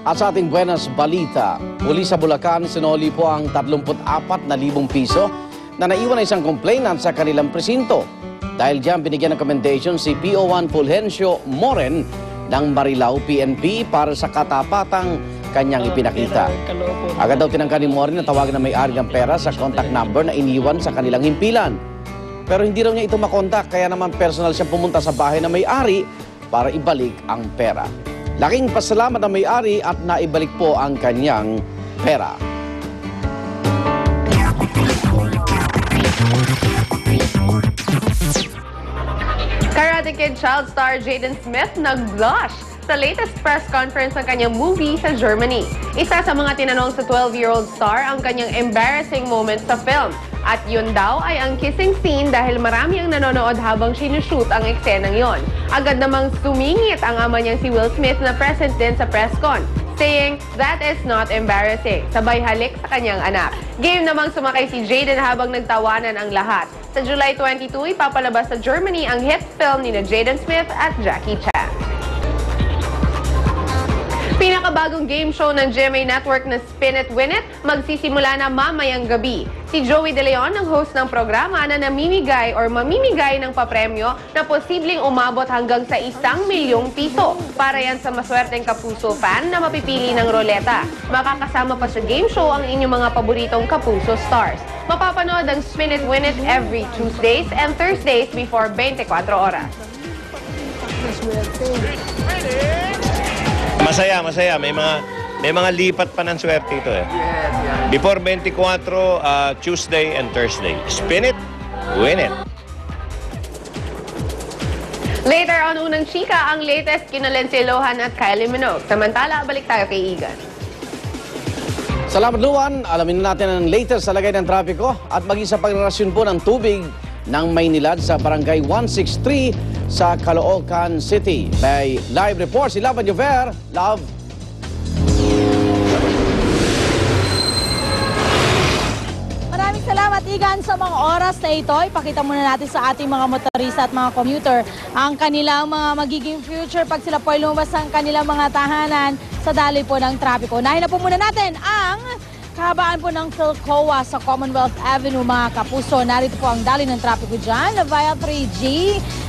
At sa ating buenas balita, muli sa Bulacan, sinoli po ang 34,000 piso na naiwan na isang complainant sa kanilang presinto. Dahil diyan, binigyan ng commendation si PO1 Fulgencio Moren ng Marilao PNP para sa katapatang kanyang ipinakita. Agad daw tinangka ni Moren na tawagan na may-ari ng pera sa contact number na iniwan sa kanilang himpilan. Pero hindi raw niya ito makontak, kaya naman personal siyang pumunta sa bahay na may-ari para ibalik ang pera. Laking pasalamat ang may-ari at naibalik po ang kanyang pera. Karate Kid child star Jaden Smith nag-blush sa latest press conference ng kanyang movie sa Germany. Isa sa mga tinanong sa 12-year-old star ang kanyang embarrassing moment sa film. At yun daw ay ang kissing scene dahil marami ang nanonood habang sinushoot ang eksenang yon. Agad namang sumingit ang ama niyang si Will Smith na present din sa press con, saying, "That is not embarrassing." Sabay halik sa kanyang anak. Game namang sumakay si Jaden habang nagtawanan ang lahat. Sa July 22, ipapalabas sa Germany ang hit film ni Jaden Smith at Jackie Chan. Pinakabagong game show ng GMA Network na Spin It, Win It magsisimula na mamayang gabi. Si Joey De Leon ang host ng programa na namimigay or mamimigay ng papremyo na posibleng umabot hanggang sa 1,000,000 piso. Para yan sa maswerteng Kapuso fan na mapipili ng roleta. Makakasama pa sa game show ang inyong mga paboritong Kapuso stars. Mapapanood ang Spin It, Win It every Tuesdays and Thursdays before 24 oras. Masaya. May mga lipat pa ng swerte ito eh. Before 24, Tuesday and Thursday. Spin it, win it. Later on, unang chika ang latest kina Lindsay Lohan at Kylie Minogue. Samantala, balik tayo kay Igan. Salamat Luan. Alamin natin ang latest sa lagay ng trapiko at maging sa pagrelasyon po ng tubig ng Maynilad sa Barangay 163 sa Caloocan City. May live report si Love Jover. Love. Maraming salamat, Igan, sa mga oras na ito. Ipakita muna natin sa ating mga motorista at mga commuter ang kanilang mga magiging future pag sila po ay lumabas ng kanilang mga tahanan sa daloy po ng trapiko. Unahin na po muna natin ang kahabaan po ng Philcoa sa Commonwealth Avenue, mga kapuso. Narito po ang daloy ng trapiko dyan, via 3G.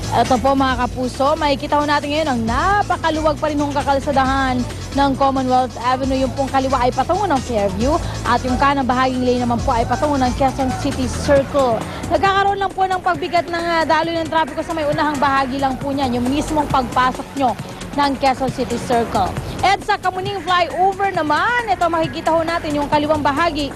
Ito po, mga kapuso, makikita ho natin ngayon ang napakaluwag pa rin hong kakalsadahan ng Commonwealth Avenue. Yung pong kaliwa ay patungo ng Fairview at yung kanang bahaging lane naman po ay patungo ng Quezon City Circle. Nagkakaroon lang po ng pagbigat ng daloy ng trapiko sa may unahang bahagi lang po niyan, yung mismong pagpasok nyo ng Quezon City Circle. At sa Kamuning Flyover naman, ito makikita ho natin yung kaliwang bahagi.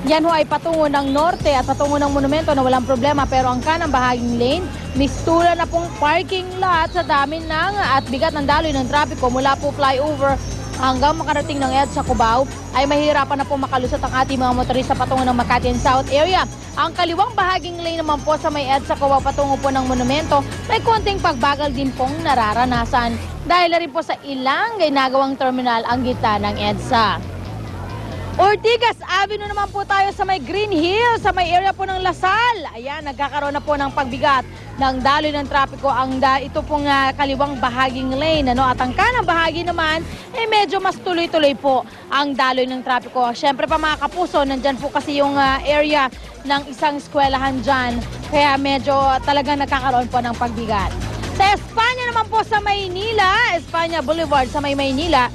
Yan ho ay patungo ng norte at patungo ng monumento na walang problema, pero ang kanang bahaging lane, mistula na pong parking lot sa dami ng at bigat ng daloy ng trapiko mula po flyover hanggang makarating ng EDSA Cubao ay mahirapan na po makalusot ang ating mga motorista patungo ng Makati and South area. Ang kaliwang bahaging lane naman po sa may EDSA Cubao patungo po ng monumento, may konting pagbagal din pong nararanasan dahil na rin po sa ilang ginagawang terminal ang gitna ng EDSA. Ortigas Avenue naman po tayo sa may Green Hill, sa may area po ng Lasal. Ayan, nagkakaroon na po ng pagbigat ng daloy ng trapiko ang ito pong kaliwang bahaging lane. At ang kanang bahagi naman, medyo mas tuloy-tuloy po ang daloy ng trapiko. Siyempre pa, mga kapuso, nandyan po kasi yung area ng isang eskwelahan dyan. Kaya medyo talagang nagkakaroon po ng pagbigat. Sa Espanya naman po sa Maynila, Espanya Boulevard sa may Maynila,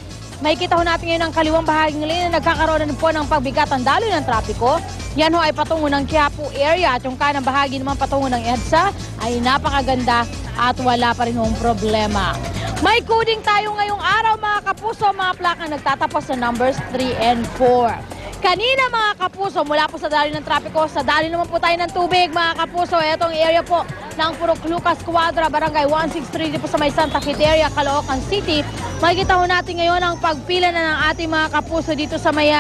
makikita ho natin ngayon ang kaliwang bahaging lane na nagkakaroon na po ng pagbigat ang daloy ng trapiko. Yan ho ay patungo ng Quiapo area at yung kanang bahagi naman patungo ng EDSA ay napakaganda at wala pa rin hong problema. May coding tayo ngayong araw, mga kapuso, mga plakang nagtatapos sa numbers 3 and 4. Kanina, mga kapuso, mula po sa daloy ng trapiko, sa daloy naman po tayo ng tubig, mga kapuso. Itong area po ng Purok Lucas Cuadra, Barangay 163 dito po sa may Santa Quiteria, Caloocan City. Makikita ho natin ngayon ang pagpila na ng ating mga kapuso dito sa may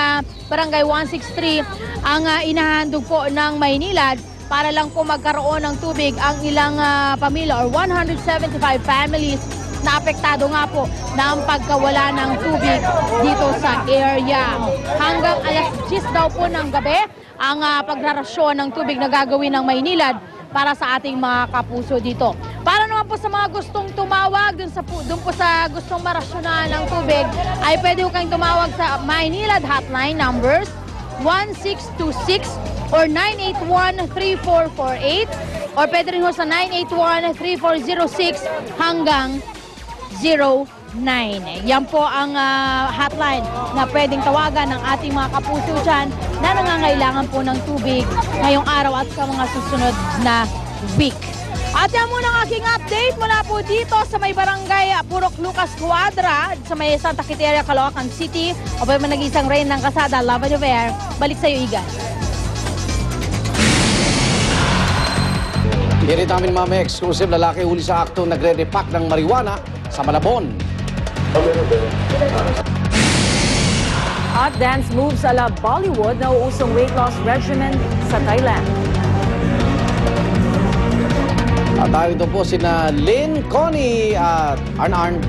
Barangay 163 ang inahandog po ng Maynilad para lang po magkaroon ng tubig ang ilang pamilya or 175 families na apektado nga po ng pagkawala ng tubig dito sa area. Hanggang alas 10 daw po ng gabi ang pagrarasyon ng tubig na gagawin ng Maynilad para sa ating mga kapuso dito. Para naman naman po sa mga gustong tumawag, dun po sa gustong marasyonan ng tubig, ay pwede po kayong tumawag sa Maynilad hotline numbers 1626 or 981-3448 or pwede rin ho sa 981-3406 hanggang 09. Yan po ang hotline na pwedeng tawagan ng ating mga kapuso dyan na nangangailangan po ng tubig ngayong araw at sa mga susunod na week. At yan muna ang aking update mula po dito sa may barangay Purok Lucas Cuadra sa may Santa Quiteria, Caloocan City. O ba nag-isang rain ng kasada, Lava de Ver. Balik sa iyo, Igan. Irit namin mga exclusive lalaki huli sa akto nagre-repack ng marijuana sa Malabon. At dance moves ala Bollywood na uusong weight loss regimen sa Thailand. At tayo ito po sina Lynn, Connie at Arn